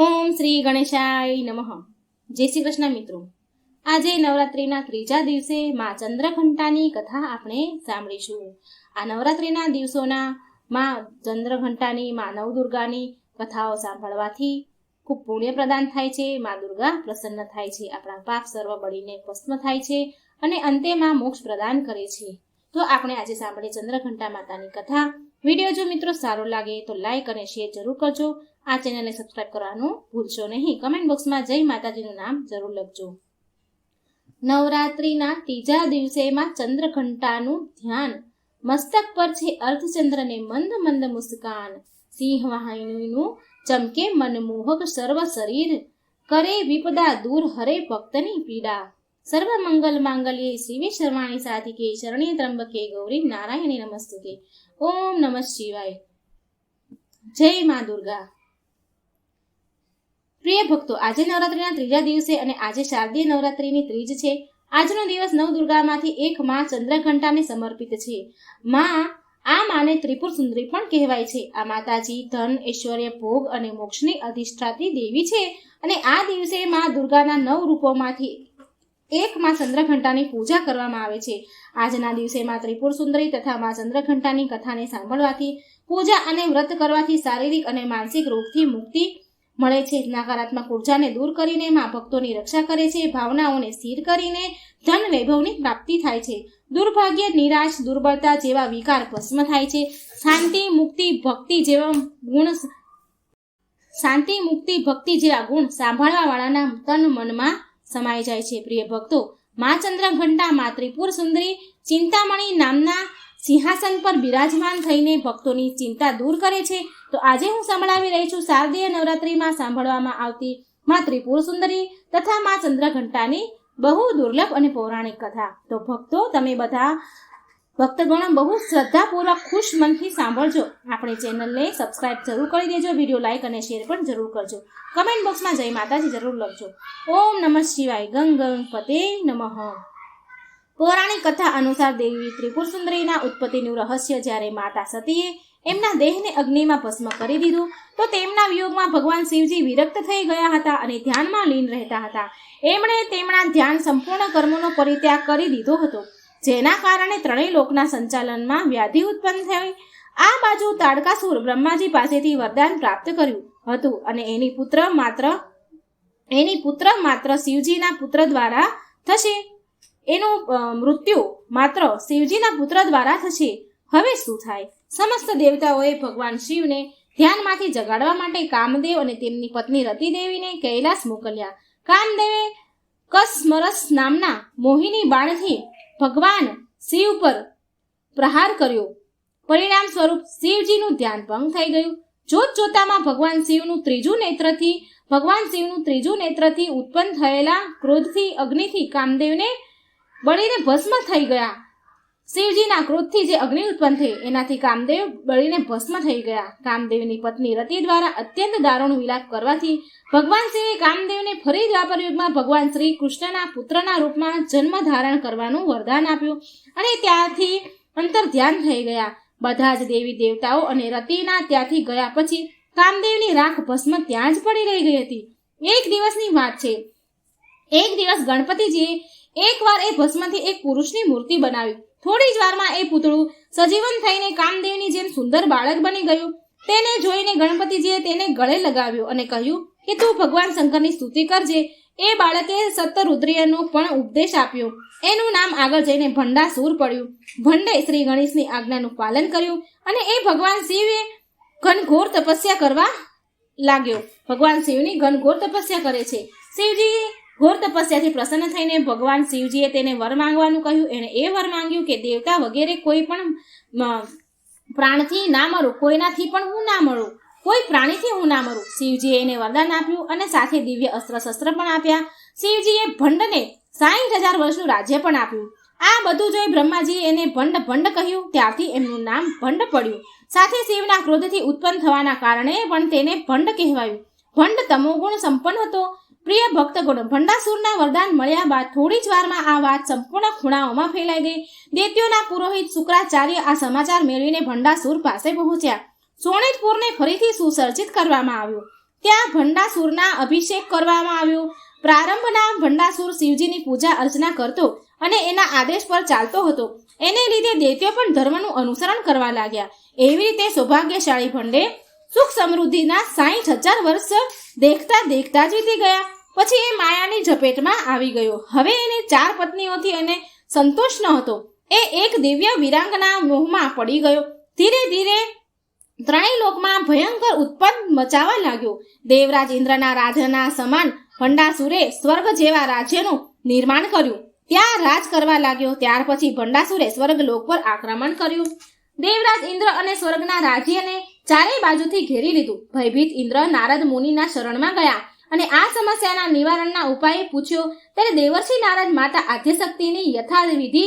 ઓમ શ્રી ગણેશાય નમઃ. જય શ્રી કૃષ્ણ મિત્રો. આજે નવરાત્રિના ત્રીજા દિવસે માં ચંદ્રઘંટાની કથા આપણે સાંભળીશું. આ નવરાત્રિના દિવસોના માં ચંદ્રઘંટાની માં નવદુર્ગાની કથાઓ સાંભળવાથી ખૂબ પુણ્ય પ્રદાન થાય છે. માં દુર્ગા પ્રસન્ન થાય છે, આપણા પાપ સર્વ બળીને ભસ્મ થાય છે અને અંતે માં મોક્ષ પ્રદાન કરે છે. તો આપણે આજે સાંભળીએ ચંદ્રઘંટા માતાની કથા. વિડીયો જો મિત્રો સારો લાગે તો લાઈક અને શેર જરૂર કરજો. આ ચેનલને સબસ્ક્રાઇબ કરવાનું ભૂલશો નહીં. કમેન્ટ બોક્સમાં જય માતાજીનું નામ જરૂર લખજો. નવરાત્રિના ત્રીજા દિવસેમાં ચંદ્રઘંટાનું ધ્યાન. મસ્તક પર છે અર્ધચંદ્રને મંદ મંદ મુસ્કાન. સિંહ વાહિનીનું ચમકે મનમોહક સર્વ શરીર. કરે વિપદા દૂર હરે ભક્તની પીડા. સર્વ મંગલ માંગલ્યે શિવે સર્વાણી સાધિકે શરણ્યે ત્રંબકે ગૌરી નારાયણી નમસ્તુતે. ઓમ નમઃ શિવાય. જય મા દુર્ગા. પ્રિય ભક્તો, આજે નવરાત્રિના ત્રીજા દિવસે અને આજે શારદીય નવરાત્રિની ત્રીજ છે. આજનો દિવસ નવદુર્ગામાંથી એક માં ચંદ્રઘંટાને સમર્પિત છે. આ માને ત્રિપુર સુંદરી પણ કહેવાય છે. આ માતાજી ધન, ઐશ્વર્ય, ભોગ અને મોક્ષની અધિષ્ઠાત્રી દેવી છે અને આ દિવસે માં દુર્ગાના 9 રૂપોમાંથી એક માં ચંદ્રઘંટાની પૂજા કરવામાં આવે છે. આજના દિવસે માં ત્રિપુર સુંદરી તથા માં ચંદ્રઘંટાની કથાને સાંભળવાથી, પૂજા અને વ્રત કરવાથી શારીરિક અને માનસિક રોગથી મુક્તિ મળે છે. નકારાત્મક ઉર્જાને દૂર કરીને માં ભક્તોની રક્ષા કરે છે. ભાવનાઓને સ્થિર કરીને ધન વૈભવની પ્રાપ્તિ થાય છે. દુર્ભાગ્ય, નિરાશ, દુર્બળતા જેવા વિકાર ભસ્મ થાય છે. શાંતિ, મુક્તિ, ભક્તિ જેવા ગુણ સાંભળવા વાળાના તન મનમાં સમાઈ જાય છે. પ્રિય ભક્તો, માં ચંદ્રઘંટા માં ત્રિપુર સુંદરી ચિંતામણી નામના સિંહાસન પર બિરાજમાન થઈને ભક્તોની ચિંતા દૂર કરે છે. તો આજે હું સંભળાવી રહી છું શારદીય નવરાત્રિમાં સાંભળવામાં આવતી માં ત્રિપુર સુંદરી તથા માં ચંદ્રઘંટાની બહુ દુર્લભ અને પૌરાણિક કથા. તો ભક્તો, તમે બધા ભક્તગણો બહુ શ્રદ્ધાપૂર્વક ખુશ મનથી સાંભળજો. આપણી ચેનલને સબસ્ક્રાઇબ જરૂર કરી દેજો. વિડીયો લાઈક અને શેર પણ જરૂર કરજો. કમેન્ટ બોક્સમાં જય માતાજી જરૂર લખજો. ઓમ નમઃ શિવાય. ગંગપતે નમઃ. પૌરાણિક કથા અનુસાર દેવી ત્રિપુર સુંદરીના ઉત્પત્તિનું રહસ્ય. જ્યારે માતા સતીએ એમના દેહને અગ્નિમાં ભસ્મ કરી દીધું તો તેમના વિયોગમાં ભગવાન શિવજી વિરક્ત થઈ ગયા હતા અને ધ્યાનમાં લીન રહેતા હતા. એમણે તેમના ધ્યાન સંપૂર્ણ કર્મોનો પરિત્યાગ કરી દીધો હતો, જેના કારણે ત્રણેય લોકના સંચાલનમાં વ્યાધિ ઉત્પન્ન થઈ. આ બાજુ તાડકાસુર બ્રહ્માજી પાસેથી વરદાન પ્રાપ્ત કર્યું હતું અને એની પુત્ર માત્ર શિવજીના પુત્ર દ્વારા થશે. એનું મૃત્યુ માત્ર શિવજીના પુત્ર દ્વારા થશે. હવે શું થાય? સમસ્ત દેવતાઓએ ભગવાન શિવને ધ્યાનમાંથી જગાડવા માટે કામદેવ અને તેમની પત્ની રતિદેવીને કૈલાસ મોકલ્યા. કામદેવે કસમરસ નામના મોહિની બાણથી ભગવાન શિવ પર પ્રહાર કર્યો. પરિણામ સ્વરૂપ શિવજીનું ધ્યાન ભંગ થઈ ગયું. જોત જોતામાં ભગવાન શિવનું ત્રીજું નેત્રથી ઉત્પન્ન થયેલા ક્રોધથી અગ્નિથી કામદેવને બળીને ભસ્મ થઈ ગયા. શિવજીના ક્રોધથી જે અગ્નિ ઉત્પન્ન થઈ એનાથી કામદેવ બળીને ભસ્મ થઈ ગયા. કામદેવની પત્ની રતિ દ્વારા અત્યંત દારૂણ વિલાપ કરવાથી ભગવાન શિવે કામદેવને ફરી દ્વાપર યુગમાં ભગવાન શ્રી કૃષ્ણના પુત્રના રૂપમાં જન્મ ધારણ કરવાનું વરદાન આપ્યું અને ત્યારથી અંતર ધ્યાન થઈ ગયા. બધા જ દેવી દેવતાઓ અને રતિના ત્યાંથી ગયા પછી કામદેવની રાખ ભસ્મ ત્યાં જ પડી રહી ગઈ હતી. એક દિવસની વાત છે. એક દિવસ ગણપતિજીએ એકવાર એ ભસ્મથી એક પુરુષની મૂર્તિ બનાવી. થોડી જ વારમાં એ પૂતળું સજીવન થઈને કામદેવની જેમ સુંદર બાળક બની ગયું. તેને જોઈને ગણપતિજીએ તેને ગળે લગાવ્યો અને કહ્યું કે તું ભગવાન શંકરની સ્તુતિ કરજે. એ બાળકે સપ્તરુદ્રીયનો પણ ઉપદેશ આપ્યો. એનું નામ આગળ જઈને ભંડાસુર પડ્યું. ભંડે શ્રી ગણેશની આજ્ઞાનું પાલન કર્યું અને એ ભગવાન શિવે ઘનઘોર તપસ્યા કરવા લાગ્યો. ભગવાન શિવની ઘનઘોર તપસ્યા કરે છે. શિવજી ઘોર તપસ્યાથી પ્રસન્ન થઈને ભગવાન શિવજીએ તેને વર માંગવાનું કહ્યું. એણે એ વર માંગ્યું કે દેવતા વગેરે કોઈ પણ પ્રાણથી ના મરું, કોઈનાથી પણ હું ના મળું, કોઈ પ્રાણીથી હું ના મરું. શિવજીએ એને વરદાન આપ્યું અને સાથે દિવ્ય અસ્ત્ર શસ્ત્ર પણ આપ્યા. શિવજીએ ભંડને 60,000 વર્ષનું રાજ્ય પણ આપ્યું. આ બધું જોઈ બ્રહ્માજીએ એને ભંડ કહ્યું. ત્યારથી એમનું નામ ભંડ પડ્યું. સાથે શિવના ક્રોધથી ઉત્પન્ન થવાના કારણે પણ તેને ભંડ કહેવાયું. ભંડ તમોગુણ સંપન્ન હતો. પ્રિય ભક્તગણ, ભંડાસુરના વરદાન મળ્યા બાદ થોડી જ વારમાં આ વાત સંપૂર્ણ ખૂણાઓમાં ફેલાઈ ગઈ. દૈત્યોના પુરોહિત શુક્રાચાર્ય આ સમાચાર મેળવીને ભંડાસુર પાસે પહોંચ્યા. સોનેતપુરને ફરીથી સુસર્જિત કરવામાં આવ્યું. ત્યાં ભંડાસુરના અભિષેક કરવામાં આવ્યો. પ્રારંભના ભંડાસુર શિવજીની પૂજા અર્ચના કરતો અને એના આદેશ પર ચાલતો હતો. એને લીધે દૈત્યો પણ ધર્મનું અનુસરણ કરવા લાગ્યા. એવી રીતે સૌભાગ્યશાળી ભંડે સુખ સમૃદ્ધિના 60,000 વર્ષ દેખતા દેખતા જ વીતી ગયા. પછી એ માયાની ઝપેટમાં આવી ગયો. હવે એને 4 પત્નીઓથી એને સંતોષ ન હતો. એ એક દિવ્ય વિરાંગના મોહમાં પડી ગયો. ધીરે ધીરે ત્રણેય લોકમાં ભયંકર ઉત્પાદ મચાવા લાગ્યો. દેવરાજ ઇન્દ્રના રાજના સમાન ભંડાસુરે સ્વર્ગ જેવા રાજ્યનું નિર્માણ કર્યું. ત્યાં રાજ કરવા લાગ્યો. ત્યાર પછી ભંડાસુરે સ્વર્ગ લોક પર આક્રમણ કર્યું. દેવરાજ ઇન્દ્ર અને સ્વર્ગના રાજ્યને ચારે બાજુથી ઘેરી લીધું. ભયભીત ઇન્દ્ર નારદ મુનિના શરણમાં ગયા અને આ સમસ્યાના નિવારણના ઉપાય પૂછ્યો. ત્યારે દેવર્ષિ નારદ માતા આદ્યશક્તિની યથાવિધિ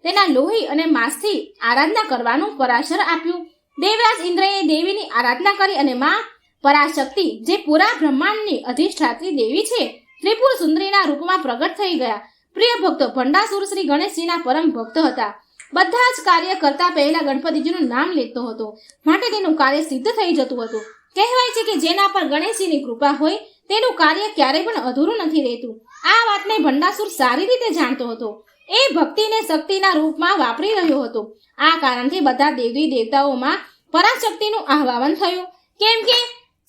તેના લોહી અને માંસથી આરાધના કરવાનું પરાશર આપ્યું. દેવરાજ ઇન્દ્રએ દેવીની આરાધના કરી અને માં પરાશક્તિ જે પૂરા બ્રહ્માંડની અધિષ્ઠાત્રી દેવી છે ત્રિપુર સુંદરીના રૂપમાં પ્રગટ થઈ ગયા. પ્રિય ભક્તો, ભંડાસુર શ્રી ગણેશજીના પરમ ભક્ત હતા. બધા જ કાર્ય કરતા પહેલા ગણપતિજીનું નામ લેતો હતો, માટે તેનું કાર્ય સિદ્ધ થઈ જતું હતું. કહેવાય છે કે જેના પર ગણેશજીની કૃપા હોય તેનું કાર્ય ક્યારેય પણ અધૂરું નથી રહેતું. આ વાતને ભંડાસુર સારી રીતે જાણતો હતો. એ ભક્તિને શક્તિના રૂપમાં વાપરી રહ્યો હતો. આ કારણથી બધા દેવી દેવતાઓમાં પરાશક્તિનું આહ્વાન થયું. કેમ કે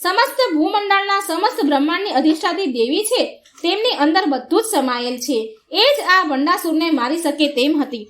સમસ્ત ભૂમંડળના સમસ્ત બ્રહ્માંડની અધિષ્ઠાતી દેવી છે, તેમની અંદર બધું જ સમાયેલ છે. એ જ આ ભંડાસુરને મારી શકે તેમ હતી.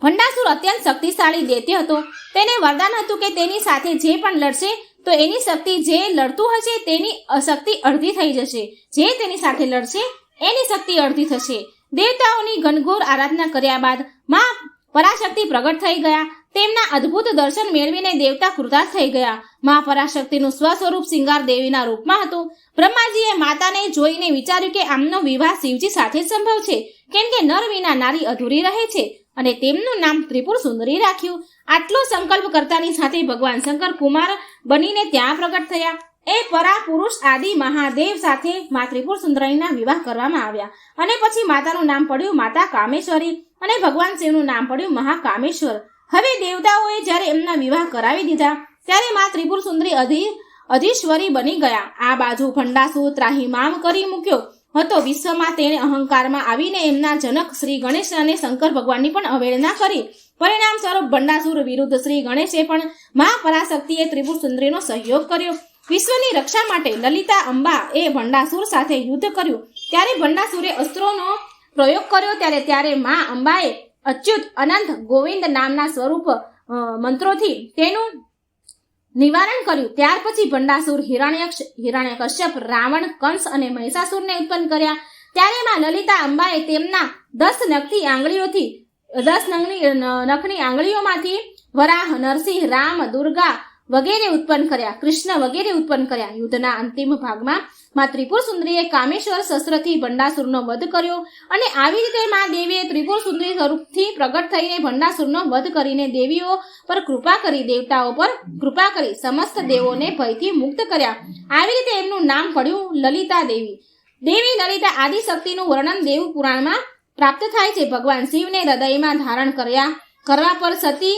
ભંડાસુર અત્યંત શક્તિશાળી દૈત્ય હતો. તેને વરદાન હતું કે તેની સાથે જે પણ લડશે તો એની શક્તિ જે લડતું હશે તેની શક્તિ અડધી થઈ જશે. જે તેની સાથે લડશે એની શક્તિ અડધી થશે. દેવતાઓની ઘનઘોર આરાધના કર્યા બાદ માં પરાશક્તિ પ્રગટ થઈ ગયા. તેમના અદ્ભુત દર્શન મેળવીને દેવતા કૃતાર્થ થઈ ગયા. માં પરાશક્તિનું સ્વસ્વરૂપ સિંગાર દેવીના રૂપમાં હતું. બ્રહ્માજીએ માતાને જોઈને વિચાર્યું કે આમનો વિવાહ શિવજી સાથે જ સંભવ છે, કેમ કે નર વિના નારી અધૂરી રહે છે, અને તેમનું નામ ત્રિપુર સુંદરી રાખ્યું. આટલો સંકલ્પ કરતાની સાથે ભગવાન શંકર કુમાર બનીને ત્યાં પ્રગટ થયા. એ પરા પુરુષ આદિ મહાદેવ સાથે મા ત્રિપુર સુંદરીના વિવાહ કરવામાં આવ્યા. અને પછી માતાનું નામ પડ્યું માતા કામેશ્વરી અને ભગવાન શિવનું નામ પડ્યું મહાકામેશ્વર. હવે દેવતાઓએ જ્યારે એમના વિવાહ કરાવી દીધા ત્યારે મા ત્રિપુર સુંદરી અધીશ્વરી બની ગયા. આ બાજુ ભંડાસુર ત્રાહિમામ કરી મૂક્યો હતો વિશ્વમાં. તેણે અહંકારમાં આવીને એમના જનક શ્રી ગણેશ અને શંકર ભગવાનની પણ અવહેલના કરી. પરિણામ સ્વરૂપ ભંડાસુર વિરુદ્ધ શ્રી ગણેશે પણ મા પરાશક્તિએ ત્રિપુર સુંદરીનો સહયોગ કર્યો. વિશ્વની રક્ષા માટે લલિતા અંબા એ ભંડાસુર સાથે યુદ્ધ કર્યું. ત્યારે ભંડાસુરે અસ્ત્રોનો પ્રયોગ કર્યો. ત્યારે મા અંબાએ અચ્યુત અનંત ગોવિંદ નામના સ્વરૂપ મંત્રોથી તેનું નિવારણ કર્યું. ત્યાર પછી ભંડાસુર હિરણ્યકશ્યપ, રાવણ, કંસ અને મહિષાસુરને ઉત્પન્ન કર્યા. ત્યારે માં લલિતા અંબાએ તેમના 10 નખની આંગળીઓમાંથી વરાહ, નરસિંહ, રામ, દુર્ગા વગેરે ઉત્પન્ન કર્યા. કૃષ્ણ વગેરે ઉત્પન્ન કર્યા. યુદ્ધના અંતિમ ભાગમાં મા ત્રિપુર સુંદરીએ કામેશ્વર શસ્ત્રથી ભંડાસુરનો વધ કર્યો. અને આવી રીતે મા દેવીએ ત્રિપુર સુંદરી સ્વરૂપથી પ્રગટ થઈને ભંડાસુરનો વધ કરીને દેવીઓ પર કૃપા કરી, દેવતાઓ પર કૃપા કરી, સમસ્ત દેવોને ભયથી મુક્ત કર્યા. આવી રીતે એમનું નામ પડ્યું લલિતા દેવી. દેવી લલિતા આદિશક્તિનું વર્ણન દેવ પુરાણમાં પ્રાપ્ત થાય છે. ભગવાન શિવને હૃદયમાં ધારણ કરવા પર સતી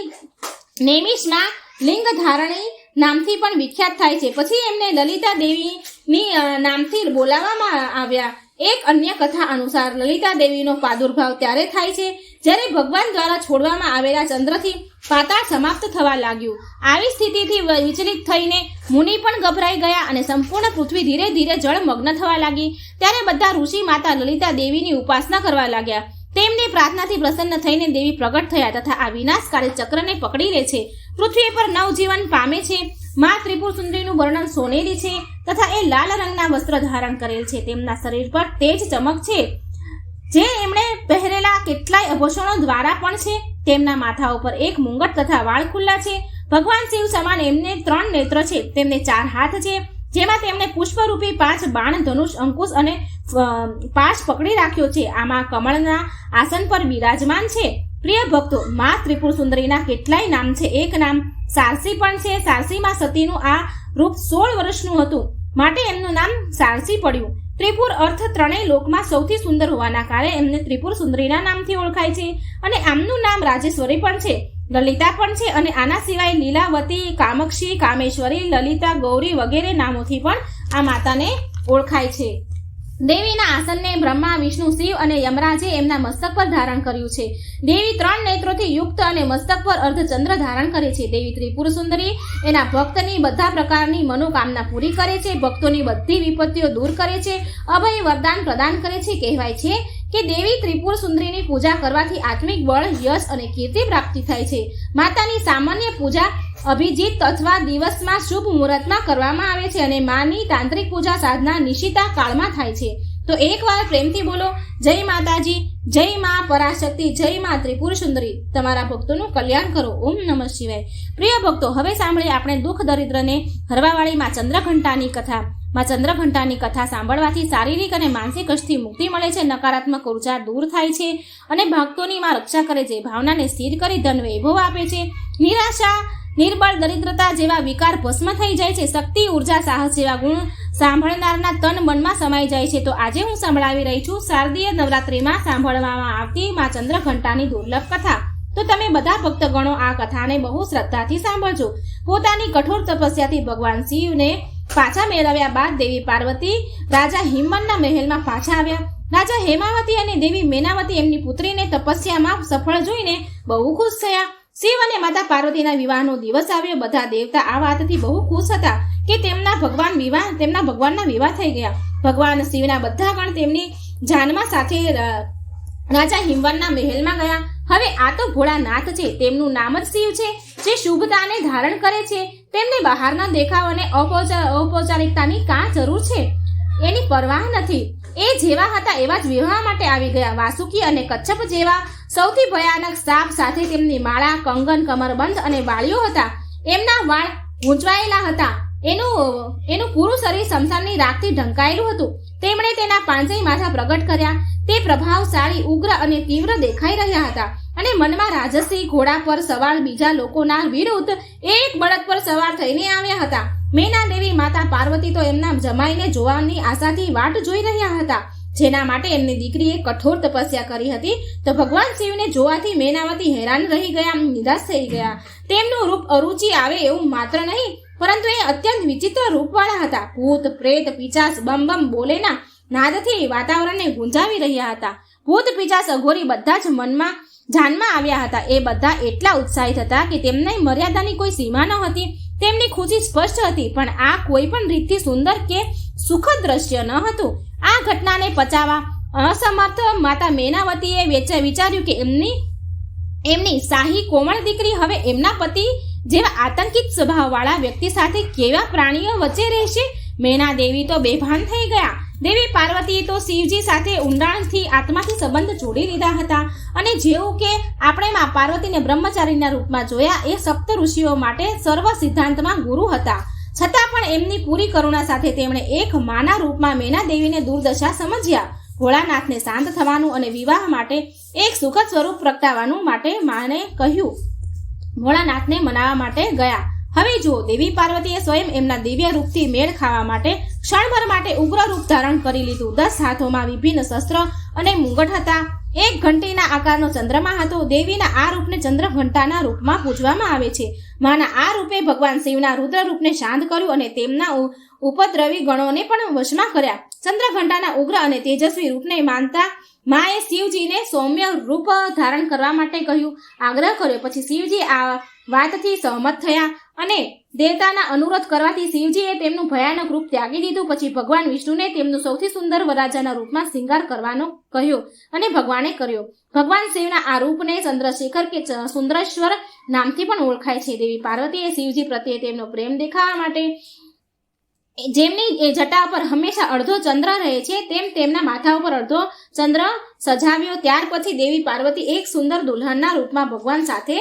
નેમિષમાં લિંગ ધારણી નામથી પણ વિખ્યાત થાય છે. પછી એમને લલિતા દેવીની નામથી બોલાવવામાં આવ્યા. એક અન્ય કથા અનુસાર લલિતા દેવીનો પ્રાદુર્ભાવ ત્યારે થાય છે જ્યારે ભગવાન દ્વારા છોડવામાં આવેલા ચંદ્રથી પાતાળ સમાપ્ત થવા લાગ્યું. આવી સ્થિતિથી વિચલિત થઈને મુનિ પણ ગભરાઈ ગયા અને સંપૂર્ણ પૃથ્વી ધીરે ધીરે જળમગ્ન થવા લાગી. ત્યારે બધા ઋષિ માતા લલિતા દેવીની ઉપાસના કરવા લાગ્યા. તેમની પ્રાર્થનાથી પ્રસન્ન થઈને દેવી પ્રગટ થયા તથા આ વિનાશકારી ચક્રને પકડી લે છે. પૃથ્વી પર નવજીવન પામે છે. મા ત્રિપુર સુંદરીનું વર્ણન સોનેરી છે તથા એ લાલ રંગના વસ્ત્ર ધારણ કરેલ છે. તેમના શરીર પર તેજ ચમક છે જે એમણે પહેરેલા કેટલાય આભૂષણો દ્વારા પણ છે. તેમના માથા ઉપર એક મુંગટ તથા વાળ ખુલ્લા છે. ભગવાન શિવ સમાન એમને 3 નેત્ર છે. તેમને 4 હાથ છે જેમાં તેમણે પુષ્પરૂપી 5 બાણ, ધનુષ, અંકુશ અને પાશ પકડી રાખ્યો છે. આમાં કમળના આસન પર બિરાજમાન છે. પ્રિય ભક્તો, મા ત્રિપુર સુંદરીના કેટલાય નામ છે. એક નામ સારસી પણ છે. સારસીમાં સતીનું આ રૂપ 16 વર્ષનું હતું, માટે એમનું નામ સારસી પડ્યું. ત્રિપુર અર્થ ત્રણેય લોકમાં સૌથી સુંદર હોવાના કારણે એમને ત્રિપુર સુંદરીના નામથી ઓળખાય છે. અને આમનું નામ રાજેશ્વરી પણ છે. લલિતા પણ છે અને આના સિવાય લીલાવતી, કામક્ષી, કામેશ્વરી, લલિતા, ગૌરી વગેરે નામોથી પણ આ માતાને ઓળખાય છે. દેવીના આસનને બ્રહ્મા, વિષ્ણુ, શિવ અને યમરાજે એમના મસ્તક પર ધારણ કર્યું છે. દેવી 3 નેત્રોથી યુક્ત અને મસ્તક પર અર્ધચંદ્ર ધારણ કરે છે. દેવી ત્રિપુર સુંદરી એના ભક્તની બધા પ્રકારની મનોકામના પૂરી કરે છે, ભક્તોની બધી વિપત્તિઓ દૂર કરે છે, અભય વરદાન પ્રદાન કરે છે. કહેવાય છે કે દેવી ત્રિપુર સુંદરીની પૂજા કરવાથી આત્મિક બળ, યશ અને કીર્તિ પ્રાપ્તિ થાય છે. માતાની સામાન્ય પૂજા અભિજીત અથવા દિવસમાં શુભ મુહૂર્તમાં કરવામાં આવે છે અને માની તાંત્રિક પૂજા સાધના નિશિતા કાળમાં થાય છે. તો એકવાર પ્રેમથી બોલો, જય માતાજી, જય મા પરાશક્તિ, જય મા ત્રિપુર સુંદરી. તમારા ભક્તોનું કલ્યાણ કરો. ઓમ નમઃ શિવાય. પ્રિય ભક્તો, હવે સાંભળીએ આપણે દુઃખ દરિદ્રને હરવાવાળી માં ચંદ્રઘંટાની કથા. માં ચંદ્રઘંટાની કથા સાંભળવાથી શારીરિક અને માનસિક કષ્ટથી મુક્તિ મળે છે, નકારાત્મક ઉર્જા દૂર થાય છે અને ભક્તોની માં રક્ષા કરે છે, ભાવનાને સ્થિર કરી ધન વૈભવ આપે છે, નિરાશા, નિર્બળ, દરિદ્રતા જેવા વિકાર ભસ્મ થઈ જાય છે, શક્તિ, ઉર્જા, સાહસ જેવા ગુણ સાંભળનારના તન મનમાં સમાઈ જાય છે. તો આજે હું સંભળાવી રહી છું શારદીય નવરાત્રિમાં સાંભળવામાં આવતી માં ચંદ્રઘંટાની દુર્લભ કથા. તો તમે બધા ભક્તગણો આ કથાને બહુ શ્રદ્ધાથી સાંભળજો. પોતાની કઠોર તપસ્યાથી ભગવાન શિવને પાછા મેળવ્યા બાદ દેવી પાર્વતી રાજા હિમવનના મહેલમાં પાછા આવ્યા. રાજા હેમાવતી અને દેવી મેનાવતી એમની પુત્રીને તપસ્યામાં સફળ જોઈને બહુ ખુશ થયા. શિવ અને માતા પાર્વતીના વિવાહનો દિવસ આવ્યો. બધા દેવતા આ વાતથી બહુ ખુશ હતા કે તેમના ભગવાનના વિવાહ થઈ ગયા. ભગવાન શિવના બધા ગણ તેમની જાનમાં સાથે રાજા હિમવનના મહેલમાં ગયા. હવે આ તો ભોળાનાથ છે, તેમનું નામ જ શિવ છે, જે શુભતાને ધારણ કરે છે. તેમને બહારના દેખાવ અને ઔપચારિકતાની કાં જરૂર છે, એની પરવાહ નથી. એ જેવા હતા એવા જ વિવાહ માટે આવી ગયા. વાસુકી અને કચ્છપ જેવા સૌથી ભયાનક સાપ સાથે તેમની માળા, કંગન, કમરબંધ અને વાળીઓ હતા. એમના વાળ ગૂંચવાયેલા હતા. એનું પૂરું શરીર શમશાનની રાખથી ઢંકાયેલું હતું. તેમણે તેના 5 માથા પ્રગટ કર્યા. તે પ્રભાવશાળી, ઉગ્ર અને તીવ્ર દેખાઈ રહ્યા હતા અને મનમાં રાજસી ઘોડા પર સવાર બીજા લોકોના વિરુદ્ધ એક બળદ પર સવાર થઈને આવ્યા હતા. મેના દેવી માતા પાર્વતી તો એમના જમાઈને જોવાની આશાથી વાટ જોઈ રહ્યા હતા, જેના માટે એમની દીકરીએ કઠોર તપસ્યા કરી હતી. તો ભગવાન શિવને જોવાથી મેનાવતી હેરાન રહી ગયા, નિરાશ થઈ ગયા. તેમનું રૂપ અરુચિ આવે એવું માત્ર નહીં, પરંતુ એ અત્યંત વિચિત્ર રૂપવાળા હતા. ભૂત, પ્રેત, પિચાસ બમ બમ બોલેના નાદથી વાતાવરણને ગુંજાવી રહ્યા હતા. ભૂત, પિચાસ, અઘોરી બધા જ જાનમાં આવ્યા હતા. એ બધા એટલા ઉત્સાહિત હતા કે તેમને મર્યાદાની કોઈ સીમા ન હતી. તેમની ખુશી સ્પષ્ટ હતી, પણ આ કોઈ પણ રીતથી સુંદર કે સુખદ દ્રશ્ય ન હતું. આ ઘટનાને પચાવવા અસમર્થ માતા મેનાવતીએ વિચાર્યું કે એમની શાહી કોમળ દીકરી હવે એમના પતિ જેવા આતંકિત સ્વભાવવાળા વ્યક્તિ સાથે કેવા પ્રાણીઓ વચ્ચે રહેશે. મેના દેવી તો બેભાન થઈ ગયા. દેવી પાર્વતીએ તો શિવજી સાથે ઊંડાણથી આત્માથી સંબંધ જોડી લીધા હતા અને જેવું કે આપણે માં પાર્વતીને બ્રહ્મચારીના રૂપમાં જોયા, એ સપ્ત ઋષિઓ માટે સર્વ સિદ્ધાંતમાં ગુરુ હતા. છતાં પણ એમની પૂરી કરુણા સાથે તેમણે એક માના રૂપમાં મેના દેવીને દુર્દશા સમજ્યા. ભોળાનાથને શાંત થવાનું અને વિવાહ માટે એક સુખદ સ્વરૂપ પ્રગટાવવાનું માટે માને કહ્યું. ભોળાનાથને મનાવવા માટે ગયા. હવે જુઓ, દેવી પાર્વતીએ સ્વયં એમના દિવ્ય રૂપથી મેળ ખાવા માટે ક્ષણભર માટે ઉગ્ર રૂપ ધારણ કરી લીધું. 10 હાથોમાં વિભિન્ન શસ્ત્ર અને મુંગટ હતા. એક ઘંટીના આકારનો ચંદ્રમા હતો. દેવીના આ રૂપને ચંદ્રઘંટાના રૂપમાં પૂજવામાં આવે છે. માના આ રૂપે ભગવાન શિવના રુદ્ર રૂપને શાંત કર્યું અને તેમના ઉપદ્રવી ગણોને પણ વશમાં કર્યા. ચંદ્રઘંટાના ઉગ્ર અને તેજસ્વી રૂપને માનતા માએ શિવજીને સૌમ્ય રૂપ ધારણ કરવા માટે કહ્યું, આગ્રહ કર્યો. પછી શિવજી આ વાતથી સહમત થયા અને દેવતાના અનુરોધ કરવાથી શિવજીએ તેમનું ભયાનક રૂપ ત્યાગી દીધું. પછી ભગવાન વિષ્ણુને તેમનું સૌથી સુંદર વરરાજાના રૂપમાં શૃંગાર કરવાનો કહ્યો અને ભગવાને કર્યો. ભગવાન શિવના આ રૂપને ચંદ્રશેખર કે સુંદરેશ્વર નામથી પણ ઓળખાય છે. દેવી પાર્વતીએ શિવજી પ્રત્યે તેમનો પ્રેમ દેખાવા માટે જેમની જટા પર હંમેશા અડધો ચંદ્ર રહે છે, તેમ તેમના માથા ઉપર અડધો ચંદ્ર સજાવ્યો. ત્યાર પછી દેવી પાર્વતી એક સુંદર દુલ્હનના રૂપમાં ભગવાન સાથે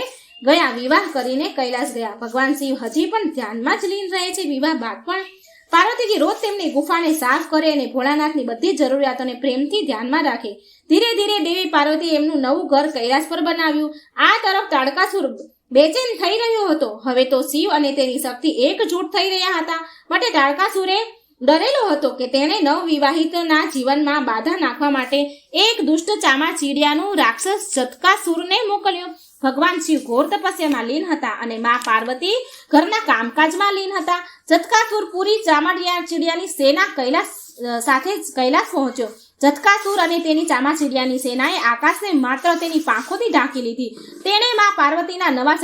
ગયા. વિવાહ કરીને કૈલાસ ગયા. ભગવાન શિવ હજી પણ ધ્યાનમાં જ લીન રહે છે. વિવાહ બાદ પણ પાર્વતીજી રોજ તેમની ગુફાને સાફ કરે અને ભોળાનાથની બધી જરૂરિયાતોને પ્રેમથી ધ્યાનમાં રાખે. ધીરે ધીરે દેવી પાર્વતી એમનું નવું ઘર કૈલાસ પર બનાવ્યું. આ તરફ તાડકાસુર બેચેન થઈ રહ્યો હતો. હવે તો શિવ અને તેની શક્તિ એકજૂટ થઈ રહ્યા હતા. માટે તાડકાસુરે ડરેલો હતો કે તેણે નવવિવાહિતના જીવનમાં બાધા નાખવા માટે એક દુષ્ટ ચામાચીડિયાનું રાક્ષસ જતકાસુરને મોકલ્યો. ભગવાન શિવ ઘોર તપસ્યામાં લીન હતા અને મા પાર્વતી ઘરના કામકાજમાં લીન હતા. જટકાસુર પૂરી ચામાચીડિયાની સેના સાથે જ કૈલાસ પહોંચ્યો. જટકાસુર અને તેની ચામાચીડિયાની સેનાએ આકાશને માત્ર તેની પાંખોથી ઢાંકી લીધી. તેણે મા પાર્વતીના નવા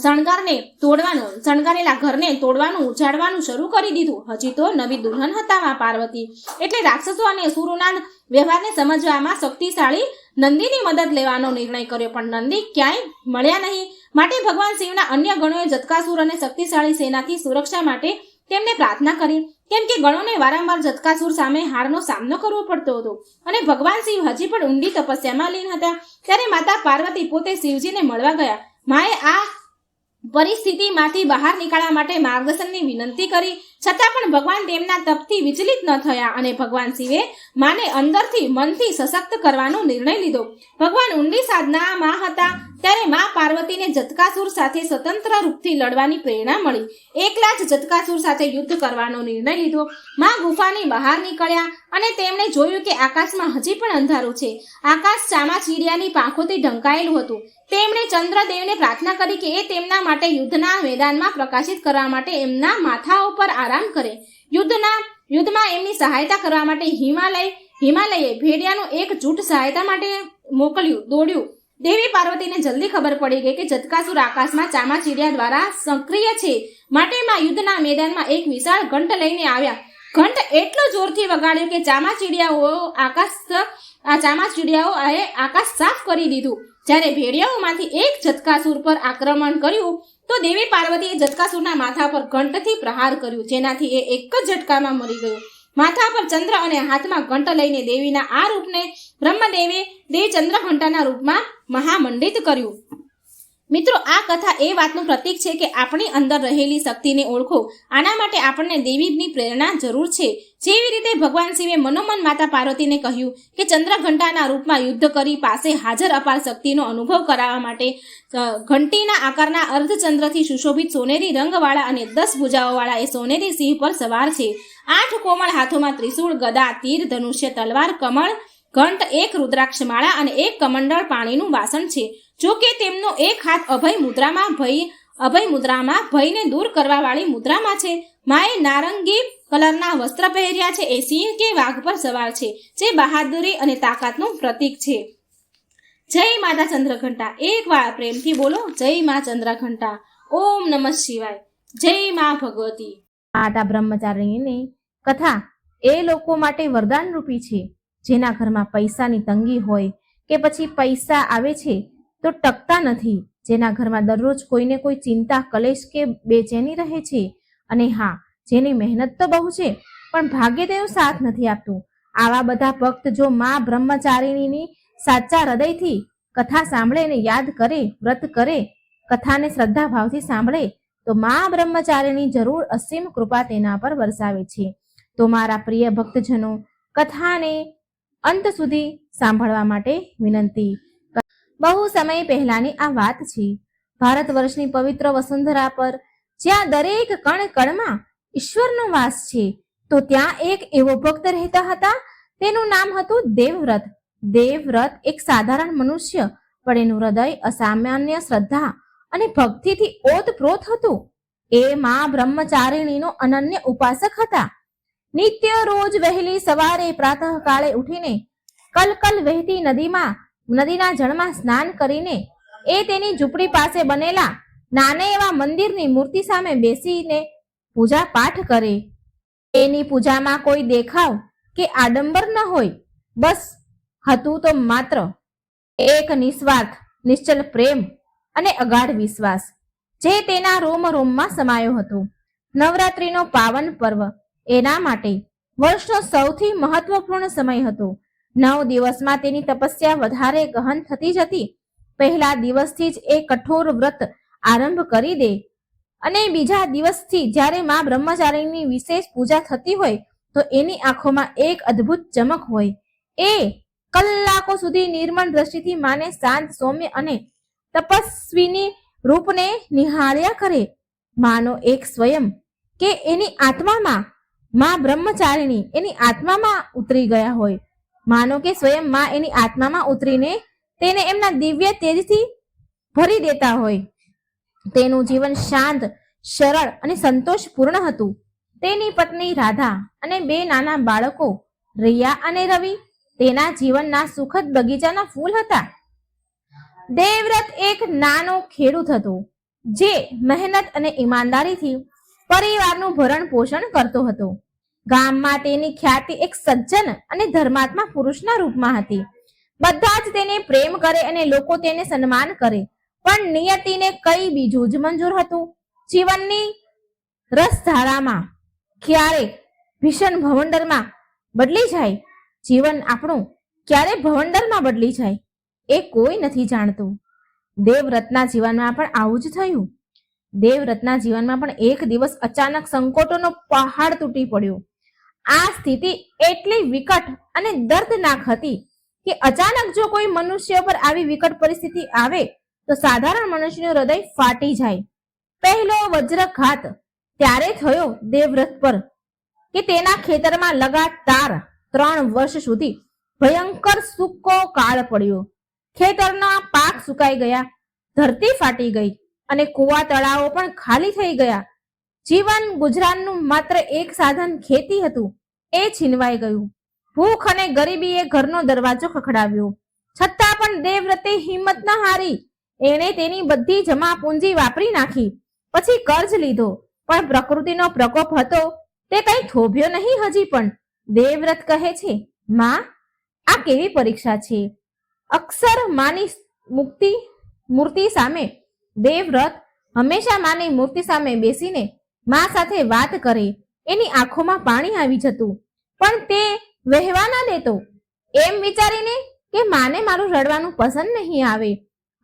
શણગારેલા ઘરને તોડવાનું ઉજાડવાનું શરૂ કરી દીધું. હજી તો નવી દુલ્હન હતા મા પાર્વતી, એટલે રાક્ષસો અને અસુરોના વ્યવહારને સમજવામાં શક્તિશાળી નંદીની મદદ લેવાનો નિર્ણય કર્યો, પણ નંદી ક્યાંય મળ્યા નહીં. માટે ભગવાન શિવના અન્ય ગણોએ જટકાસુર અને શક્તિશાળી સેનાથી સુરક્ષા માટે તેમને પ્રાર્થના કરી, કેમ કે ગણોને વારંવાર જટકાસુર સામે હારનો સામનો કરવો પડતો હતો અને ભગવાન શિવ હજી પણ ઊંડી તપસ્યામાં લીન હતા. ત્યારે માતા પાર્વતી પોતે શિવજીને મળવા ગયા. માએ આ પરિસ્થિતિમાંથી બહાર નીકળવા માટે માર્ગદર્શનની વિનંતી કરી, છતાં પણ ભગવાન તેમના તપથી વિચલિત ન થયા અને ભગવાન શિવે માને અંદરથી મનથી સશક્ત કરવાનો નિર્ણય લીધો. ભગવાન ઊંડી સાધનામાં હતા ત્યારે મા પાર્વતીને જટકાસુર સાથે સ્વતંત્ર રૂપથી લડવાની પ્રેરણા મળી. એકલા જ જટકાસુર સાથે યુદ્ધ કરવાનો નિર્ણય લીધો. મા ગુફાની બહાર નીકળ્યા અને તેમણે જોયું કે આકાશમાં હજી પણ અંધારું છે. આકાશ ચામાચીડિયાની પાંખોથી ઢંકાયેલું હતું. તેમણે ચંદ્રદેવને પ્રાર્થના કરી કે એ તેમના માટે યુદ્ધના મેદાનમાં પ્રકાશિત કરવા માટે એમના માથા ઉપર આરામ કરે. યુદ્ધમાં એમની સહાયતા કરવા માટે હિમાલયે ભેડિયાનું એક જૂથ સહાયતા માટે દોડ્યું. દેવી પાર્વતીને જલ્દી ખબર પડી ગઈ કે જટકાસુર આકાશમાં ચામાચીડિયા દ્વારા સક્રિય છે. માટે માં યુદ્ધના મેદાનમાં એક વિશાળ ઘંટ લઈને આવ્યા. ઘંટ એટલો જોરથી વગાડ્યો કે ચામાચીડિયાઓએ આકાશ સાફ કરી દીધું. જ્યારે ભેડિયાઓમાંથી એક જટકાસુર પર આક્રમણ કર્યું તો દેવી પાર્વતીએ જટકાસુરના માથા પર ઘંટથી પ્રહાર કર્યું, જેનાથી એ એક જ ઝટકામાં મરી ગયો. માથા પર ચંદ્ર અને હાથમાં ઘંટ લઈને દેવીના આ રૂપને બ્રહ્મદેવે ચંદ્રઘંટાના રૂપમાં મહામંડિત કર્યું. મિત્રો, આ કથા એ વાતનું પ્રતીક છે કે આપણી અંદર રહેલી શક્તિને ઓળખો. આના માટે આપણને દેવીની પ્રેરણા જરૂર છે. જેવી રીતે ભગવાન શિવે મનોમન માતા પાર્વતીને કહ્યું કે ચંદ્રઘંટાના રૂપમાં યુદ્ધ કરી પાસે હાજર અપાર શક્તિનો અનુભવ કરાવવા માટે ઘંટીના આકારના અર્ધચંદ્રથી સુશોભિત સોનેરી રંગવાળા અને 10 ભુજાઓવાળા એ સોનેરી સિંહ પર સવાર છે. 8 કોમળ હાથોમાં ત્રિશૂળ, ગદા, તીર, ધનુષ્ય, તલવાર, કમળ, ઘંટ, એક રુદ્રાક્ષ માળા અને એક કમંડળ પાણીનું વાસણ છે. જો કે તેમનો એક હાથ અભય મુદ્રામાં ભયને દૂર કરવા વાળી મુદ્રામાં છે. માએ નારંગી કલરના વસ્ત્ર પહેર્યા છે. એ સિંહ કે વાઘ પર સવાર છે, જે બહાદુરી અને તાકાતનું પ્રતીક છે. જય માતા ચંદ્રઘંટા. એક વાર પ્રેમથી બોલો, જય મા ચંદ્રઘંટા. ઓમ નમઃ શિવાય. જય મા ભગવતી. માતા બ્રહ્મચારિણીની કથા એ લોકો માટે વરદાન રૂપી છે જેના ઘરમાં પૈસાની તંગી હોય કે પછી પૈસા આવે છે તો ટકતા નથી, જેના ઘરમાં દરરોજ કોઈને કોઈ ચિંતા, કલેશ કે બેચેની રહે છે, અને હા, જેની મહેનત તો બહુ છે પણ ભાગ્ય તેનો સાથ નથી આપતું. આવા બધા ભક્ત જો મા બ્રહ્મચારિણીની સાચા હૃદયથી કથા સાંભળે અને યાદ કરે, વ્રત કરે, કથાને શ્રદ્ધા ભાવથી સાંભળે તો મા બ્રહ્મચારિણી જરૂર અસીમ કૃપા તેના પર વરસાવે છે. તો મારા પ્રિય ભક્તજનો, કથાને અંત સુધી સાંભળવા માટે વિનંતી. બહુ સમય પહેલાની આ વાત છે. ભારત વર્ષની પવિત્ર વસુંધરા પર જ્યાં દરેક કણ કણમાં ઈશ્વરનો વાસ છે, તો ત્યાં એક એવો ભક્ત રહેતા હતા. તેનું નામ હતું દેવવ્રત. દેવવ્રત એક સાધારણ મનુષ્ય, પણ એનું હૃદય અસામાન્ય શ્રદ્ધા અને ભક્તિથી ઓતપ્રોત હતું. એ મા બ્રહ્મચારિણીનો અનન્ય ઉપાસક હતા. નિત્ય રોજ વહેલી સવારે પ્રાતઃ કાળે ઉઠીને કલકલ વહેતી નદીના જળમાં સ્નાન કરીને એ તેની ઝૂંપડી પાસે બનેલા નાના એવા મંદિરની મૂર્તિ સામે બેસીને પૂજા પાઠ કરે. એની પૂજામાં કોઈ દેખાવ કે આડંબર ન હોય. બસ હતું તો માત્ર એક નિસ્વાર્થ નિશ્ચલ પ્રેમ અને અગાઢ વિશ્વાસ, જે તેના રોમ રોમમાં સમાયો હતો. નવરાત્રિનો પાવન પર્વ એના માટે વર્ષનો સૌથી મહત્વપૂર્ણ સમય હતો. 9 દિવસમાં તેની તપસ્યા વધારે ગહન થતી જતી. પહેલા દિવસથી જ એ કઠોર વ્રત આરંભ કરી દે અને બીજા દિવસથી જ્યારે મા બ્રહ્મચારિણીની વિશેષ પૂજા થતી હોય તો એની આંખોમાં એક અદ્ભુત ચમક હોય. એ કલાકો સુધી નિર્મળ દ્રષ્ટિથી માને શાંત, સૌમ્ય અને તપસ્વીની રૂપને નિહાળ્યા કરે. માનો એક સ્વયં કે એની આત્મામાં મા બ્રહ્મચારિણી એની આત્મામાં ઉતરી ગયા હોય. માનો કે સ્વયં માં એની આત્મામાં ઉતરીને તેને એમના દિવ્ય તેજથી ભરી દેતા હોય. તેનું જીવન શાંત, સરળ અને સંતોષપૂર્ણ હતું. તેની પત્ની રાધા અને 2 નાના બાળકો રિયા અને રવિ તેના જીવનના સુખદ બગીચાના ફૂલ હતા. દેવવ્રત એક નાનો ખેડૂત હતો જે મહેનત અને ઈમાનદારીથી પરિવારનું ભરણ પોષણ કરતો હતો. ગામમાં તેની ખ્યાતિ એક સજ્જન અને ધર્માત્મા પુરુષના રૂપમાં હતી. બધા જ તેને પ્રેમ કરે અને લોકો તેને સન્માન કરે. પણ નિયતિને કઈ બીજું જ મંજૂર હતું. જીવનની રસધારામાં ક્યારેક ભીષણ ભવંડરમાં બદલી જાય. જીવન આપણું ક્યારે ભવંડરમાં બદલી જાય એ કોઈ નથી જાણતું. દેવવ્રતના જીવનમાં પણ આવું જ થયું. દેવવ્રતના જીવનમાં પણ એક દિવસ અચાનક સંકટોનો પહાડ તૂટી પડ્યો. આ સ્થિતિ એટલી વિકટ અને દર્દનાક હતી કે અચાનક જો કોઈ મનુષ્ય પર આવી વિકટ પરિસ્થિતિ આવે તો સાધારણ મનુષ્યનું હૃદય ફાટી જાય. પહેલો વજ્રઘાત ત્યારે થયો દેવવ્રત પર કે તેના ખેતરમાં લગાતાર 3 વર્ષ સુધી ભયંકર સૂકો કાળ પડ્યો. ખેતરના પાક સુકાઈ ગયા, ધરતી ફાટી ગઈ અને કુવા તળાવો પણ ખાલી થઈ ગયા. જીવન ગુજરાનનું માત્ર એક સાધન ખેતી હતું એ છીનવાઈ ગયું. ભૂખ અને ગરીબીએ ઘરનો દરવાજો ખખડાવ્યો. છતાં પણ દેવવ્રતે હિંમત ન હારી. એણે તેની બધી જમા પૂંજી વાપરી નાખી. પછી કર્જ લીધો, પણ પ્રકૃતિનો પ્રકોપ હતો તે કઈ થોભ્યો નહીં. હજી પણ દેવવ્રત કહે છે, માં, આ કેવી પરીક્ષા છે. અક્ષર માની મૂર્તિ સામે દેવવ્રત હંમેશા માની મૂર્તિ સામે બેસીને માં સાથે વાત કરે. એની આંખોમાં પાણી આવી જતું, પણ તે વહેવા ના દેતો, એમ વિચારીને કે માને મારું રડવાનું પસંદ નહીં આવે.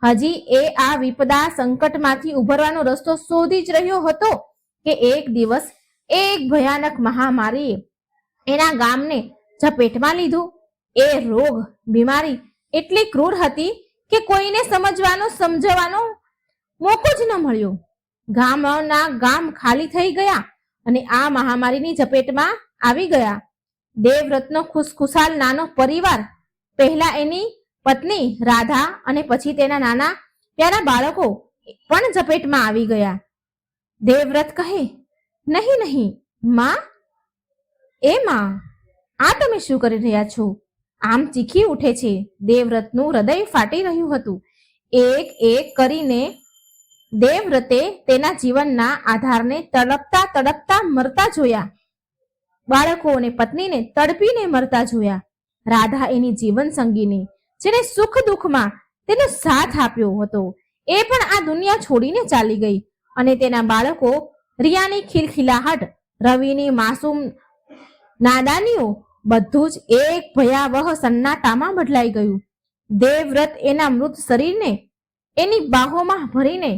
હજી એ આ વિપદા સંકટમાંથી ઉભરવાનો રસ્તો શોધી જ રહ્યો હતો કે એક દિવસ એક ભયાનક મહામારીએ એના ગામને ઝપેટમાં લીધું. એ રોગ, બીમારી એટલી ક્રૂર હતી કે કોઈને સમજવાનો મોકો જ ન મળ્યો. ગામના ગામ ખાલી થઈ ગયા અને આ મહામારીની ઝપેટમાં આવી ગયા. દેવવ્રતનો ખુશખુશાલ નાનો પરિવાર, પહેલા એની પત્ની રાધા અને પછી તેના નાના પ્યારા બાળકો પણ ઝપેટમાં આવી ગયા. દેવવ્રત કહે, નહીં નહીં માં, એ માં, આ તમે શું કરી રહ્યા છો? આમ ચીખી ઉઠે છે. દેવવ્રતનું હૃદય ફાટી રહ્યું હતું. એક એક કરીને દેવવ્રતે તેના જીવનના આધારને તડપતા તડપતા મરતા જોયા. બાળકો અને પત્નીને તડપીને મરતા જોયા. રાધા એની જીવન સંગીની, જેને સુખ દુઃખમાં તેનો સાથ આપ્યો હતો, એ પણ આ દુનિયા છોડીને ચાલી ગઈ. અને તેના બાળકો, રિયાની ખિલખિલાહટ, રવિની માસૂમ નાદાનીઓ, બધું જ એક ભયાવહ સન્નાટામાં બદલાઈ ગયું. દેવવ્રત એના મૃત શરીરને એની બાહોમાં ભરીને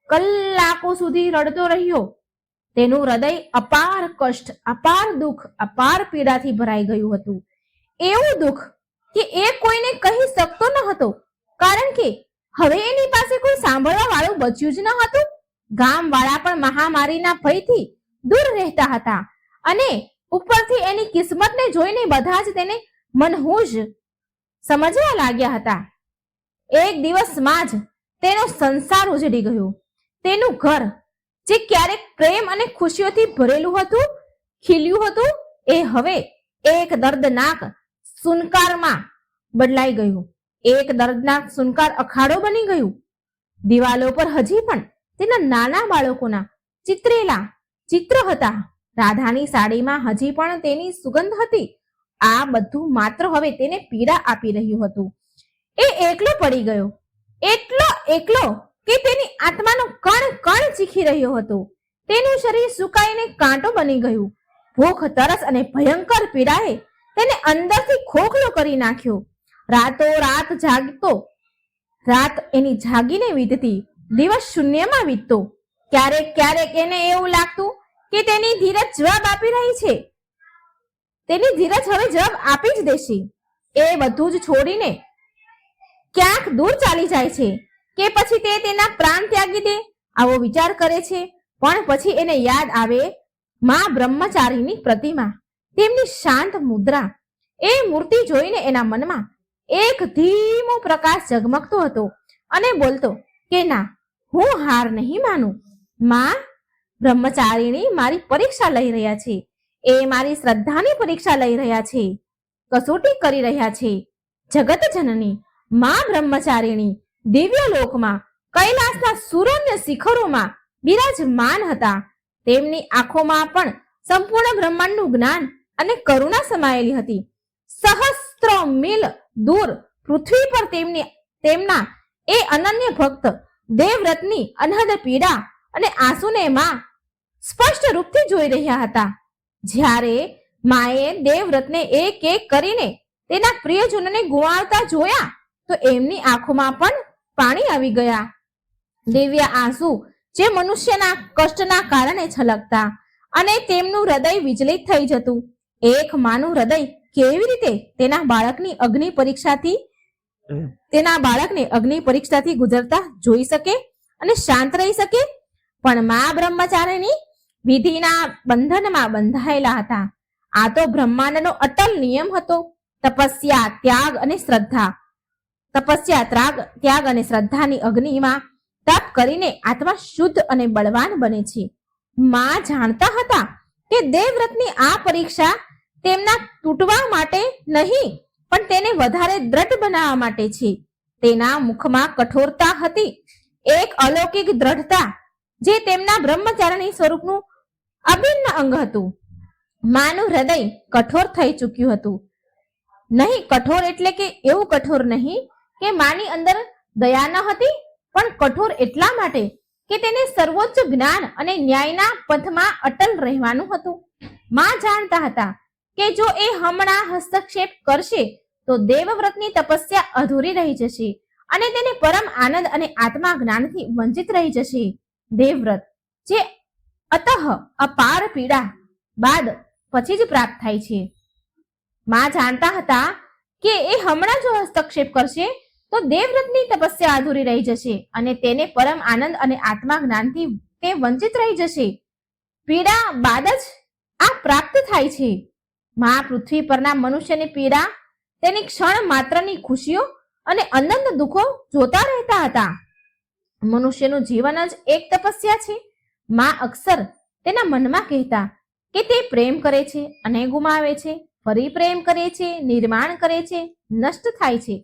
કલાકો સુધી રડતો રહ્યો. તેનું હૃદય અપાર કષ્ટ, અપાર દુઃખ, અપાર પીડાથી ભરાઈ ગયું હતું. એવું દુઃખ કે એ કોઈને કહી શકતો ન હતો, કારણ કે હવે એની પાસે કોઈ સાંભળવા વાળું બચ્યું જ ન હતું. ગામવાળા પણ મહામારીના ભયથી દૂર રહેતા હતા અને ઉપરથી એની કિસ્મતને જોઈને બધા જ તેને મનહૂસ સમજવા લાગ્યા હતા. એક દિવસમાં જ તેનો સંસાર ઉજળી ગયો. તેનું ઘર, જે ક્યારેક પ્રેમ અને ખુશીઓથી ભરેલું હતું, ખીલ્યું હતું, એ હવે એક દર્દનાક સુનકારમાં બદલાઈ ગયું. એક દર્દનાક સુનકાર અખાડો બની ગયું. દિવાલો પર હજી પણ તેના નાના બાળકોના ચિત્રેલા ચિત્ર હતા. રાધાની સાડીમાં હજી પણ તેની સુગંધ હતી. આ બધું માત્ર હવે તેને પીડા આપી રહ્યું હતું. એ એકલો પડી ગયો, એટલો એકલો કે તેની આત્માનો કણ કણ ચીખી રહ્યો હતો. તેનું શરીર સુકાઈને કાંટો બની ગયું. ભૂખ, તરસ અને ભયંકર પીડાએ તેને અંદરથી ખોખલો કરી નાખ્યો. રાતો રાત જાગતો, રાત એની જાગીને વીતતી, દિવસ શૂન્યમાં વીતતો. ક્યારેક ક્યારેક એને એવું લાગતું કે તેની ધીરજ જવાબ આપી રહી છે. તેની ધીરજ હવે જવાબ આપી જ દેશે. એ બધું જ છોડીને ક્યાંક દૂર ચાલી જાય છે કે પછી તે તેના પ્રાણ ત્યાગી દે, આવો વિચાર કરે છે. પણ પછી એને યાદ આવે માં બ્રહ્મચારીની પ્રતિમા, તેમની શાંત મુદ્રા. એ મૂર્તિ જોઈને એના મનમાં એક ધીમો પ્રકાશ ઝગમગતો હતો અને બોલતો, કે ના, હું હાર નહીં માનું. માં બ્રહ્મચારીણી મારી પરીક્ષા લઈ રહ્યા છે. એ મારી શ્રદ્ધાની પરીક્ષા લઈ રહ્યા છે, કસોટી કરી રહ્યા છે. જગત જનની માં બ્રહ્મચારીણી દિવ્ય લોકમાં કૈલાસના સુરમ્ય શિખરોમાં બિરાજમાન હતા. તેમની આંખોમાં પણ સંપૂર્ણ બ્રહ્માંડનું જ્ઞાન અને કરુણા સમાયેલી હતી. સહસ્ત્ર મીલ દૂર પૃથ્વી પર તેમના એ અનન્ય ભક્ત દેવવ્રતની અનહદ પીડા અને આંસુને માં સ્પષ્ટ રૂપથી જોઈ રહ્યા હતા. જ્યારે માએ દેવવ્રતને એક એક કરીને તેના પ્રિયજનોને ગુમાવતા જોયા તો એમની આંખોમાં પણ પાણી આવી ગયા. દિવ્ય આંસુ જે મનુષ્યના કષ્ટના કારણે છલકતા અને તેમનું હૃદય વિચલિત થઈ જતું. એક માનું હૃદય કેવી રીતે તેના બાળકને અગ્નિ પરીક્ષાથી ગુજરતા જોઈ શકે અને શાંત રહી શકે? પણ મા બ્રહ્મચારીણી વિધિના બંધનમાં બંધાયેલા હતા. આ તો બ્રહ્માંડનો અટલ નિયમ હતો. તપસ્યા ત્યાગ અને શ્રદ્ધાની અગ્નિમાં તપ કરીને આત્મા શુદ્ધ અને બળવાન બને છે. માં જાણતા હતા કે દેવવ્રતની આ પરીક્ષા તેમના તૂટવા માટે નહીં, પણ તેને વધારે દ્રઢ બનાવવા માટે છે. તેના મુખમાં કઠોરતા હતી, એક અલૌકિક દ્રઢતા જે તેમના બ્રહ્મચારિણી સ્વરૂપનું અભિન્ન અંગ હતું. માનું હૃદય કઠોર થઈ ચૂક્યું હતું. નહીં કઠોર એટલે કે એવું કઠોર નહીં કે માની અંદર દયા ન હતી, પણ કઠોર એટલા માટે કે તેને સર્વોચ્ચ જ્ઞાન અને ન્યાયના પથમાં અટલ રહેવાનું હતું. માં જાણતા હતા કે જો એ હમણાં હસ્તક્ષેપ કરશે તો દેવવ્રતની તપસ્યા અધૂરી રહી જશે અને તેને પરમ આનંદ અને આત્મા જ્ઞાનથી વંચિત રહી જશે. દેવવ્રત જે અતઃ અપાર પીડા બાદ પછી જ પ્રાપ્ત થાય છે. માં જાણતા હતા કે એ હમણાં જો હસ્તક્ષેપ કરશે તો દેવવ્રતની તપસ્યા અધૂરી રહી જશે અને તેને પરમ આનંદ અને આત્મા જ્ઞાનથી તે વંચિત રહી જશે. પીડા બાદ જ આ પ્રાપ્ત થાય છે. માં પૃથ્વી પરના મનુષ્યની પીડા, તેની ક્ષણ માત્રની ખુશીઓ અને અનંત દુઃખો જોતા રહેતા હતા. મનુષ્યનું જીવન જ એક તપસ્યા છે. માં અક્ષર તેના મનમાં કહેતા કે તે પ્રેમ કરે છે અને ગુમાવે છે, ફરી પ્રેમ કરે છે, નિર્માણ કરે છે, નષ્ટ થાય છે,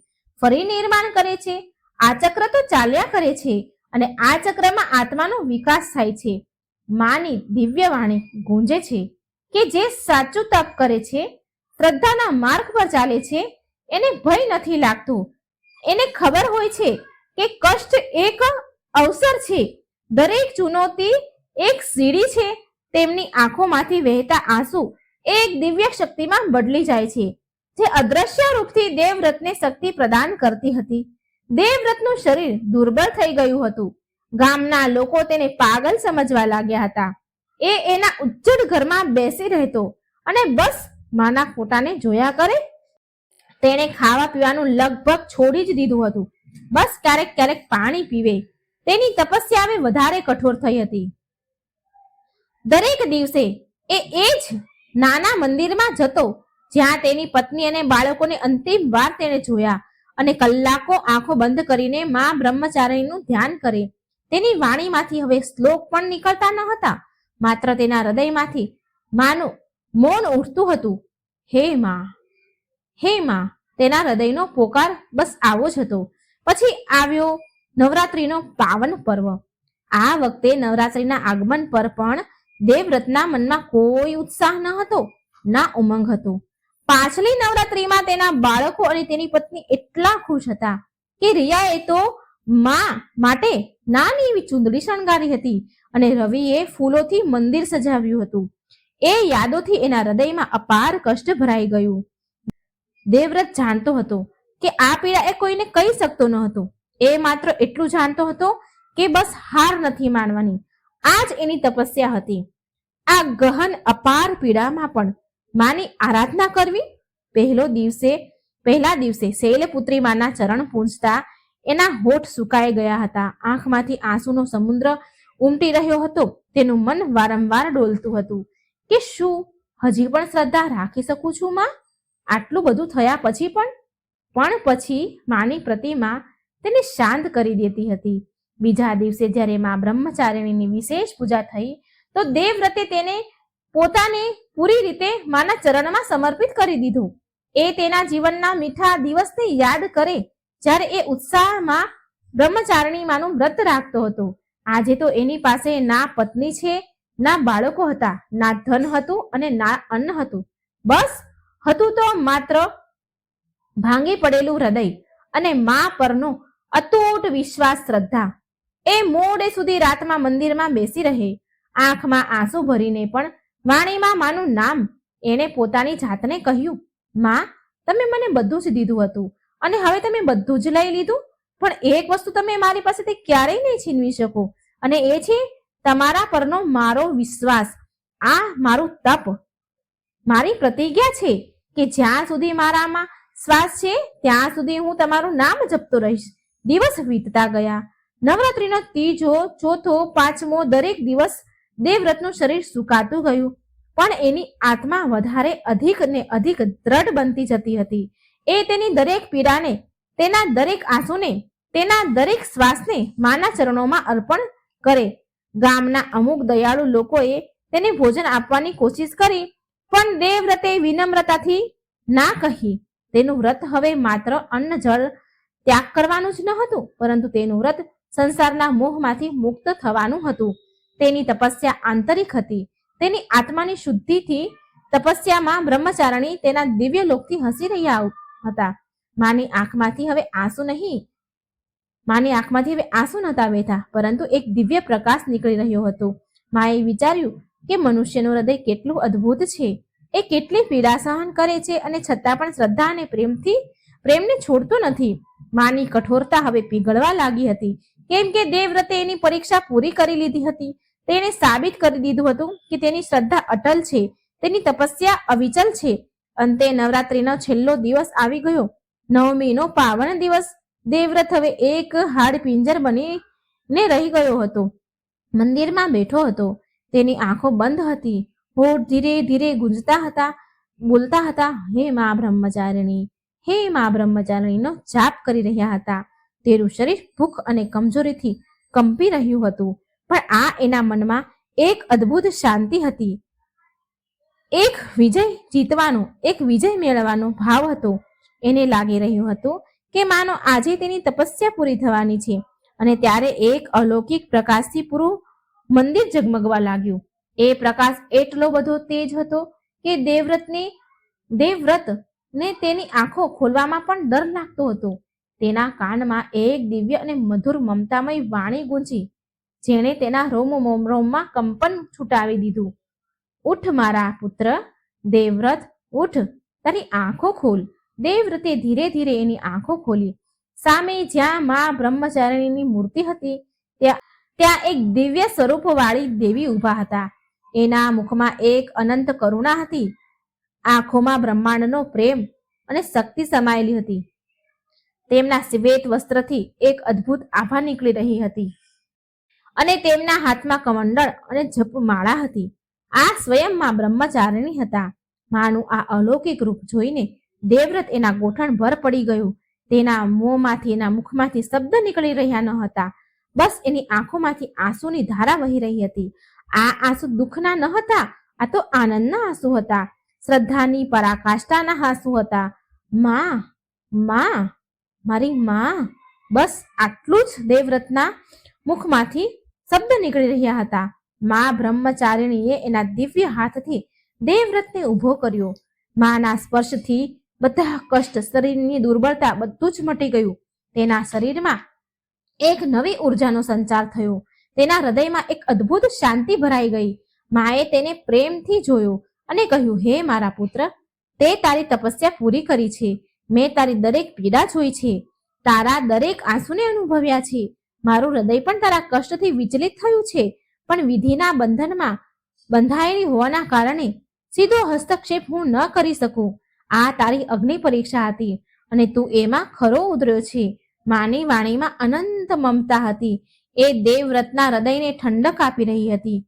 ફરી નિર્માણ કરે છે. આ ચક્ર તો ચાલ્યા કરે છે અને આ ચક્રમાં આત્માનો વિકાસ થાય છે. માની દિવ્ય વાણી ગુંજે છે કે જે સાચું તપ કરે છે, શ્રદ્ધાના માર્ગ પર ચાલે છે, એને ભય નથી લાગતો. એને ખબર હોય છે કે કષ્ટ એક અવસર છે, દરેક ચુનૌતી એક સીડી છે. તેમની આંખોમાંથી વહેતા આંસુ એક દિવ્ય શક્તિમાં બદલી જાય છે, જે અદ્રશ્ય રૂપથી દેવવ્રતને શક્તિ પ્રદાન કરતી હતી. દેવવ્રતનું શરીર દુર્બળ થઈ ગયું હતું. ગામના લોકો તેને પાગલ સમજવા લાગ્યા હતા. એ એના ઉજ્જડ ઘરમાં બેસી રહેતો અને બસ માના ફોટાને જોયા કરે. તેણે ખાવા પીવાનું લગભગ છોડી જ દીધું હતું. બસ ક્યારેક ક્યારેક પાણી પીવે. તેની તપસ્યા હવે વધારે કઠોર થઈ હતી. દરેક દિવસે એ જ નાના મંદિરમાં જતો જ્યાં તેની પત્ની અને બાળકોને અંતિમ વાર તેણે જોયા અને કલાકો આંખો બંધ કરીને મા બ્રહ્મચારીનું ધ્યાન કરે. તેની વાણીમાંથી હવે શ્લોક પણ નીકળતા ન હતા, માત્ર તેના હૃદયમાંથી માનું મૌન ઉઠતું હતું. હે માં, હે માં. તેના હૃદયનો પોકાર બસ આવો જ હતો. પછી આવ્યો નવરાત્રીનો પાવન પર્વ. આ વખતે નવરાત્રીના આગમન પર પણ દેવવ્રતના મનમાં કોઈ ઉત્સાહ ન હતો, ના ઉમંગ હતો. પાછલી નવરાત્રીમાં તેના બાળકો અને તેની પત્ની એટલા ખુશ હતા કે રિયાએ તો માં માટે નાની એવી ચૂંદડી શણગારી હતી અને રવિએ ફૂલોથી મંદિર સજાવ્યું હતું. એ યાદોથી એના હૃદયમાં અપાર કષ્ટ ભરાઈ ગયું. દેવવ્રત જાણતો હતો કે આ પીડા એ કોઈને કહી શકતો ન હતો. એ માત્ર એટલું જાણતો હતો કે બસ હાર નથી માનવાની. આ જ એની તપસ્યા હતી. આ ગહન અપાર પીડામાં પણ માની આરાધના કરવી. પહેલા દિવસે શૈલપુત્રી માના ચરણ પૂંજતા એના હોઠ સુકાઈ ગયા હતા. આંખમાંથી આંસુનો સમુદ્ર ઉમટી રહ્યો હતો. તેનું મન વારંવાર ડોલતું હતું કે શું હજી પણ શ્રદ્ધા રાખી શકું છું માં? આટલું બધું થયા પછી પણ પછી માની પ્રતિમા તેને શાંત કરી દેતી હતી. બીજા દિવસે જ્યારે માં બ્રહ્મચારિણીની વિશેષ પૂજા થઈ તો દેવવ્રતે તેને પોતાને પૂરી રીતે માના ચરણમાં સમર્પિત કરી દીધું. એ તેના જીવનના મીઠા દિવસને યાદ કરે જ્યારે એ ઉત્સાહમાં બ્રહ્મચારિણી માનું વ્રત રાખતો હતો. આજે તો એની પાસે ના પત્ની છે, ના બાળકો હતા, ના ધન હતું અને ના અન્ન હતું. બસ હતું તો માત્ર ભાંગી પડેલું હૃદય અને મા પરનો અતૂટ વિશ્વાસ, શ્રદ્ધા. એ મોડે સુધી રાતમાં મંદિરમાં બેસી રહે, આંખમાં આંસુ ભરીને પણ વાણીમાં માનું નામ. એણે પોતાની જાતને કહ્યું, માં, તમે મને બધું જ દીધું હતું અને હવે તમે બધું જ લઈ લીધું, પણ એક વસ્તુ તમે મારી પાસેથી ક્યારેય નહીં છીનવી શકો, અને એ છે તમારા પરનો મારો વિશ્વાસ. આ મારું તપ, મારી પ્રતિજ્ઞા છે કે જ્યાં સુધી મારામાં શ્વાસ છે ત્યાં સુધી હું તમારું નામ જપતો રહીશ. દિવસ વીતતા ગયા. નવરાત્રીનો ત્રીજો, ચોથો, પાંચમો દરેક દિવસ દેવવ્રતનું શરીર સુકાતું ગયું, પણ એની આત્મા વધારે અધિક ને અધિક દ્રઢ બનતી જતી હતી. એ તેની દરેક પીડાને, તેના દરેક આંસુને, તેના દરેક શ્વાસને માના ચરણોમાં અર્પણ કરે. ગામના અમુક દયાળુ લોકોએ તેને ભોજન આપવાની કોશિશ કરી, પણ દેવવ્રતે વિનમ્રતાથી ના કહી. તેનું વ્રત હવે માત્ર અન્ન જળ ત્યાગ કરવાનું જ ન હતું, પરંતુ તેનું વ્રત સંસારના મોહમાંથી મુક્ત થવાનું હતું. તેની તપસ્યા આંતરિક હતી. તેની આત્માની શુદ્ધિથી તપસ્યામાં બ્રહ્મચારિણી તેના દિવ્ય લોકથી હસી રહ્યા હતા. માની આંખમાંથી હવે આંસુ નહોતા વહેતા, પરંતુ એક દિવ્ય પ્રકાશ નીકળી રહ્યો હતો. માએ વિચાર્યું કે મનુષ્યનું હૃદય કેટલું અદ્ભુત છે. એ કેટલી પીડા સહન કરે છે અને છતાં પણ શ્રદ્ધા અને પ્રેમને છોડતો નથી. માની કઠોરતા હવે પીગળવા લાગી હતી, કેમ કે દેવવ્રતે એની પરીક્ષા પૂરી કરી લીધી હતી. તેણે સાબિત કરી દીધું હતું કે તેની શ્રદ્ધા અટલ છે, તેની તપસ્યા અવિચલ છે. અંતે નવરાત્રીનો છેલ્લો દિવસ આવી ગયો, નવમીનો પાવન દિવસ. દેવવ્રત હવે એક હાડપિંજર બનીને રહી ગયો હતો. મંદિરમાં બેઠો હતો, તેની આંખો બંધ હતી, હોઠ ધીરે ધીરે ગુંજતા હતા, બોલતા હતા, હે મા બ્રહ્મચારિણી, હે મા બ્રહ્મચારિણીનો જાપ કરી રહ્યા હતા. તેનું શરીર ભૂખ અને કમજોરીથી કંપી રહ્યું હતું, પણ આ એના મનમાં એક અદ્ભુત શાંતિ હતી. એક વિજય જીતવાનો, એક વિજય મેળવવાનો ભાવ હતો. એને લાગી રહ્યું હતું કે માનો આજે તેની તપસ્યા પૂરી થવાની છે. અને ત્યારે એક અલૌકિક પ્રકાશથી પૂરું મંદિર ઝગમગવા લાગ્યું. એ પ્રકાશ એટલો બધો તેજ હતો કે દેવવ્રતને તેની આંખો ખોલવામાં પણ ડર લાગતો હતો. તેના કાનમાં એક દિવ્ય અને મધુર મમતામય વાણી ગૂંજી, જેણે તેના રોમમાં કંપન છૂટાવી દીધું. ઉઠ મારા પુત્ર દેવવ્રત, ઉઠ, તારી આંખો ખોલ. દેવવ્રતે ધીરે ધીરે એની આંખો ખોલી. સામે જ્યાં મા બ્રહ્મચારિણીની મૂર્તિ હતી ત્યાં એક દિવ્ય સ્વરૂપવાળી દેવી ઊભા હતા. એના મુખમાં એક અનંત કરુણા હતી. આંખોમાં બ્રહ્માંડનો પ્રેમ અને શક્તિ સમાયેલી હતી. તેમના શ્વેત વસ્ત્રથી એક અદ્ભુત આભા નીકળી રહી હતી અને તેમના હાથમાં કમંડળ અને જપમાળા હતી. આ સ્વયં માં બ્રહ્મચારિણી હતા. માનું આ અલૌકિક રૂપ જોઈને દેવવ્રત એના ગોઠણ ભર પડી ગયું. તેના મોંમાંથી, એના મુખમાંથી શબ્દ નીકળી રહ્યા ન હતા. બસ એની આંખોમાંથી આંસુની ધારા વહી રહી હતી. આ આંસુ દુઃખના ન હતા, આ તો આનંદના આંસુ હતા, શ્રદ્ધાની પરાકાષ્ઠાના આંસુ હતા. માં, માં, મારી માં, બસ આટલું જ દેવવ્રતના મુખમાંથી શબ્દ નીકળી રહ્યા હતા. મા બ્રહ્મચારિણીએ એના દિવ્ય હાથથી દેવવ્રતને ઊભો કર્યો. માના સ્પર્શથી બધા કષ્ટ, શરીરની દુર્બળતા બધું જ મટી ગયું. તેના શરીરમાં એક નવી ઉર્જાનો સંચાર થયો. તેના હૃદયમાં એક અદ્ભુત શાંતિ ભરાઈ ગઈ. માએ તેને પ્રેમથી જોયો અને કહ્યું, હે મારા પુત્ર, તે તારી તપસ્યા પૂરી કરી છે. મેં તારી દરેક પીડા જોઈ છે, તારા દરેક આંસુને અનુભવ્યા છે. મારું હૃદય પણ તારા કષ્ટથી વિચલિત થયું છે, પણ વિધિના બંધનમાં બંધાયેલી હોવાના કારણે સીધો હસ્તક્ષેપ હું ન કરી શકું. આ તારી અગ્નિ પરીક્ષા હતી અને તું એમાં ખરો ઉતર્યો છે. માની વાણીમાં અનંત મમતા હતી. એ દેવવ્રતના હૃદયને ઠંડક આપી રહી હતી.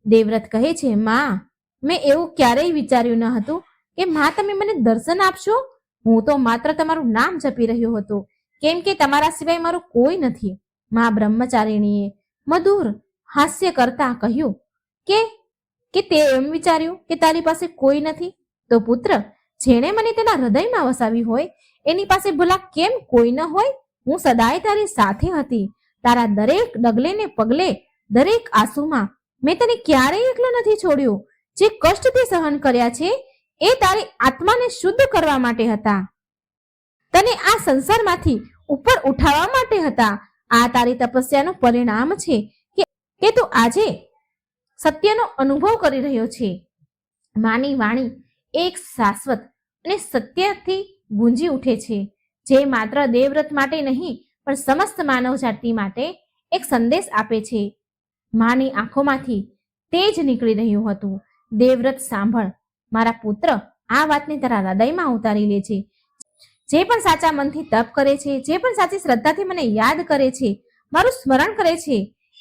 દેવવ્રત કહે છે, માં, મેં એવું ક્યારેય વિચાર્યું ન હતું કે માં તમે મને દર્શન આપશો. હું તો માત્ર તમારું નામ જપી રહ્યો હતો, કેમ કે તમારા સિવાય મારું કોઈ નથી. મા બ્રહ્મચારિણીએ મધુર હાસ્ય કરતા કહ્યું કે તે એમ વિચાર્યું કે તારી પાસે કોઈ નથી? તો પુત્ર, જેણે મને તેના હૃદયમાં વસાવી હોય એની પાસે ભલા કેમ કોઈ ન હોય? હું સદાય તારી સાથે હતી. તારા દરેક ડગલે ને પગલે, દરેક આંસુમાં મેં તને ક્યારેય એકલો નથી છોડ્યો. જે કષ્ટ તે સહન કર્યા છે એ તારી આત્માને શુદ્ધ કરવા માટે હતા, તને આ સંસારમાંથી ઉપર ઉઠાવવા માટે હતા. આ તારી તપસ્યાનું પરિણામ છે કે તું આજે સત્યનો અનુભવ કરી રહ્યો છે. માની વાણી એક શાશ્વત અને સત્યથી ગુંજી ઉઠે છે, જે માત્ર દેવવ્રત માટે નહીં પણ સમસ્ત માનવ જાતિ માટે એક સંદેશ આપે છે. માની આંખોમાંથી તેજ નીકળી રહ્યું હતું. દેવવ્રત સાંભળ મારા પુત્ર, આ વાતને તારા હૃદયમાં ઉતારી લે છે. જે પણ સાચા મનથી તપ કરે છે, જે પણ સાચી શ્રદ્ધાથી મને યાદ કરે છે, મારું સ્મરણ કરે છે,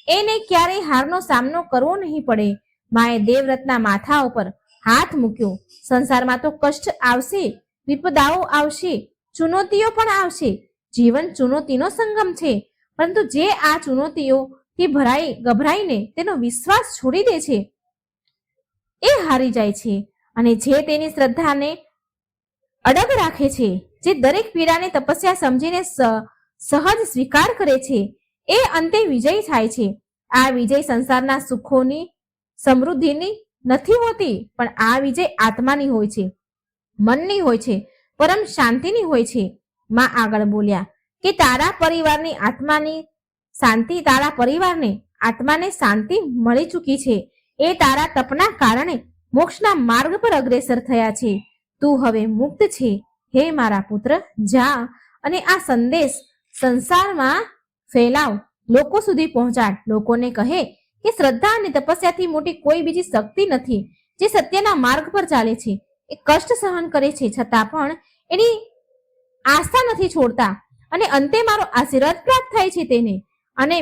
એને ક્યારેય હારનો સામનો કરવો નહીં પડે. માએ દેવવ્રતના માથા ઉપર હાથ મૂક્યો. સંસારમાં તો કષ્ટ આવશે, વિપદાઓ આવશે, ચુનૌતીઓ પણ આવશે. જીવન ચુનૌતીનો સંગમ છે, પરંતુ જે આ ચુનૌતીઓથી ગભરાઈને તેનો વિશ્વાસ છોડી દે છે એ હારી જાય છે. અને જે તેની શ્રદ્ધાને અડગ રાખે છે, જે દરેક પીડાને તપસ્યા સમજીને સહજ સ્વીકાર કરે છે, એ અંતે વિજય થાય છે. આ વિજય સંસારના સુખોની, સમૃદ્ધિની નથી હોતી, પણ આ વિજય આત્માની હોય છે, મનની હોય છે, પરમ શાંતિની હોય છે. માં આગળ બોલ્યા કે તારા પરિવારની આત્માની શાંતિ, તારા પરિવારને આત્માને શાંતિ મળી ચૂકી છે. એ તારા તપના કારણે મોક્ષના માર્ગ પર અગ્રેસર થયા છે. તું હવે મુક્ત છે. હે મારા પુત્ર, જા અને આ સંદેશ સંસારમાં ફેલાવ, લોકો સુધી પહોંચાડ. લોકોને કહે કે શ્રદ્ધા અને તપસ્યાથી મોટી કોઈ બીજી શક્તિ નથી. જે સત્યના માર્ગ પર ચાલે છે, એ કષ્ટ સહન કરે છે, છતાં પણ એની આસ્થા નથી છોડતા, અને અંતે મારો આશીર્વાદ પ્રાપ્ત થાય છે તેને, અને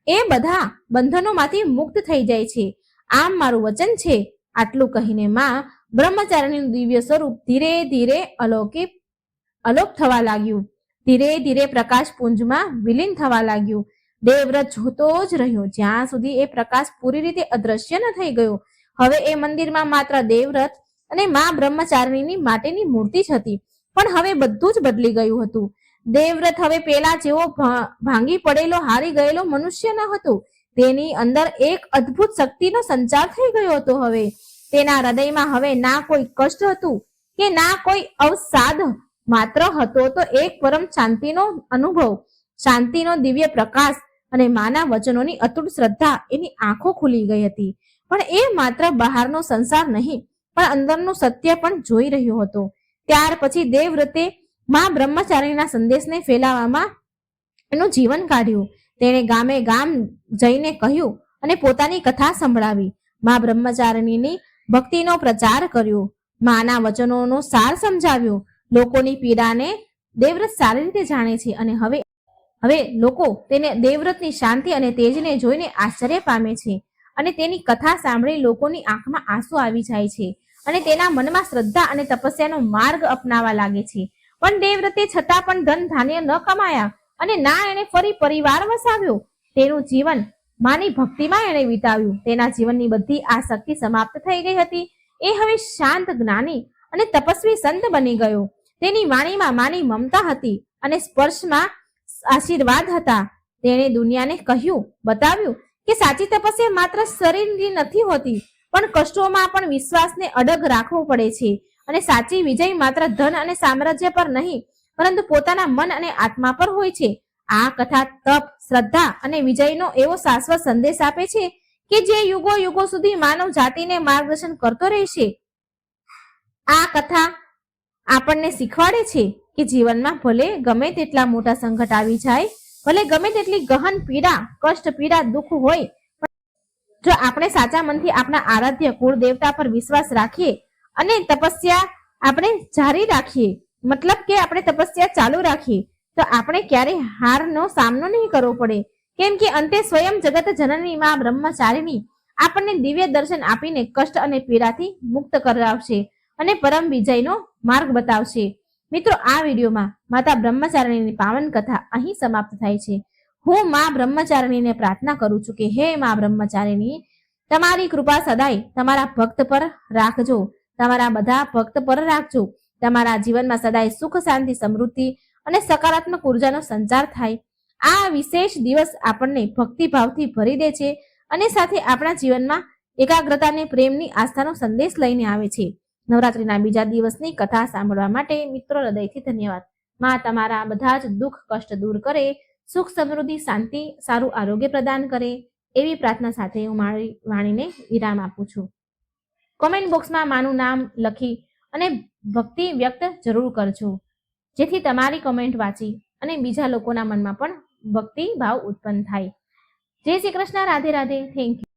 એ બધા બંધનોમાંથી મુક્ત થઈ જાય છે. આમ મારું વચન છે. આટલું કહીને માં બ્રહ્મચારીનું દિવ્ય સ્વરૂપ ધીરે ધીરે અલોપ થવા લાગ્યું. ધીરે ધીરે પ્રકાશ પુંજમાં વિલીન થવા લાગ્યું. દેવવ્રત જોતો જ રહ્યો જ્યાં સુધી એ પ્રકાશ પૂરી રીતે અદ્રશ્ય ન થઈ ગયો. હવે એ મંદિરમાં માત્ર દેવવ્રત અને માં બ્રહ્મચારિણીની માટેની મૂર્તિ જ હતી, પણ હવે બધું જ બદલી ગયું હતું. દેવવ્રત હવે પેલા જેવો ભાંગી પડેલો, હારી ગયેલો મનુષ્ય ન હતો. તેની અંદર એક અદ્ભુત શક્તિનો સંચાર થઈ ગયો હતો. હવે તેના હૃદયમાં હવે ના કોઈ કષ્ટ હતું કે ના કોઈ અવસાદ, માત્ર હતો તો એક પરમ શાંતિનો અનુભવ, શાંતિનો દિવ્ય પ્રકાશ અને માના વચનોની અતૂટ શ્રદ્ધા. એની આંખો ખુલી ગઈ હતી, પણ એ માત્ર બહારનો સંસાર નહીં પણ અંદરનું સત્ય પણ જોઈ રહ્યો હતો. ત્યાર પછી દેવવ્રતે માં બ્રહ્મચારીના સંદેશને ફેલાવવામાં એનું જીવન કાઢ્યું. તેણે ગામે ગામ જઈને કહ્યું અને પોતાની કથા સંભળાવી. માં બ્રહ્મચારિણીની ભક્તિનો પ્રચાર કર્યો, માના વચનોનો સાર સમજાવ્યો. લોકોની પીડાને દેવવ્રત સારી રીતે જાણે છે, અને હવે લોકો તેને દેવવ્રતની શાંતિ અને તેજને જોઈને આશ્ચર્ય પામે છે, અને તેની કથા સાંભળી લોકોની આંખમાં આંસુ આવી જાય છે, અને તેના મનમાં શ્રદ્ધા અને તપસ્યાનો માર્ગ અપનાવવા લાગે છે. પણ દેવવ્રતે છતાં પણ ધન ધાન્ય ન કમાયા, અને ના એને ફરી પરિવાર વસાવ્યો. તેનું જીવન માની ભક્તિમાં એણે વિતાવ્યું. તેના જીવનની બધી આસક્તિ સમાપ્ત થઈ ગઈ હતી. એ હવે શાંત, જ્ઞાની અને તપસ્વી સંત બની ગયો. તેની વાણીમાં માની મમતા હતી અને સ્પર્શમાં આશીર્વાદ હતા. તેણે દુનિયાને બતાવ્યું કે સાચી તપસ્યા માત્ર શરીરની નથી હોતી, પણ કષ્ટોમાં પણ વિશ્વાસને અડગ રાખવો પડે છે. અને સાચી વિજય માત્ર ધન અને સામ્રાજ્ય પર નહીં, પરંતુ પોતાના મન અને આત્મા પર હોય છે. આ કથા તપ, શ્રદ્ધા અને વિજયનો એવો શાશ્વત સંદેશ આપે છે કે જે યુગો યુગો સુધી માનવ જાતિને માર્ગદર્શન કરતો રહેશે. આ કથા આપણને શીખવાડે છે કે જીવનમાં ભલે ગમે તેટલા મોટા સંકટ આવી જાય, ભલે ગમે તેટલી ગહન પીડા, કષ્ટ, પીડા, દુઃખ હોય, જો આપણે સાચા મનથી આપણા આરાધ્ય કુળ દેવતા પર વિશ્વાસ રાખીએ અને તપસ્યા આપણે જારી રાખીએ, મતલબ કે આપણે તપસ્યા ચાલુ રાખીએ, તો આપણે ક્યારેય હારનો સામનો નહીં કરવો પડે. કેમ કે અંતે સ્વયં જગત જનની માં બ્રહ્મચારિણી આપણને દિવ્ય દર્શન આપીને કષ્ટ અને પીડાથી મુક્ત કરાવશે અને પરમ વિજયનો માર્ગ બતાવશે. મિત્રો, આ વિડીયોમાં માતા બ્રહ્મચારિણીની પાવન કથા અહીં સમાપ્ત થાય છે. હું માં બ્રહ્મચારિણીને પ્રાર્થના કરું છું કે હે માં બ્રહ્મચારિણી, તમારી કૃપા સદાય તમારા ભક્ત પર રાખજો, તમારા બધા ભક્ત પર રાખજો. તમારા જીવનમાં સદાય સુખ, શાંતિ, સમૃદ્ધિ અને સકારાત્મક ઉર્જાનો સંચાર થાય. આ વિશેષ દિવસ આપણને ભક્તિભાવથી ભરી દે છે અને સાથે આપણા જીવનમાં એકાગ્રતાને, પ્રેમની, આસ્થાનો સંદેશ લઈને આવે છે. નવરાત્રિના બીજા દિવસની કથા સાંભળવા માટે મિત્રો હૃદયથી ધન્યવાદ. માં તમારા બધા જ દુઃખ કષ્ટ દૂર કરે, સુખ, સમૃદ્ધિ, શાંતિ, સારું આરોગ્ય પ્રદાન કરે એવી પ્રાર્થના સાથે હું મારી વાણીને વિરામ આપું છું. કોમેન્ટ બોક્સમાં માનું નામ લખી અને ભક્તિ વ્યક્ત જરૂર કરજો, જેથી તમારી કોમેન્ટ વાંચી અને બીજા લોકોના મનમાં પણ ભક્તિ ભાવ ઉત્પન્ન થાય. જય શ્રી કૃષ્ણ. રાધે રાધે. Thank you.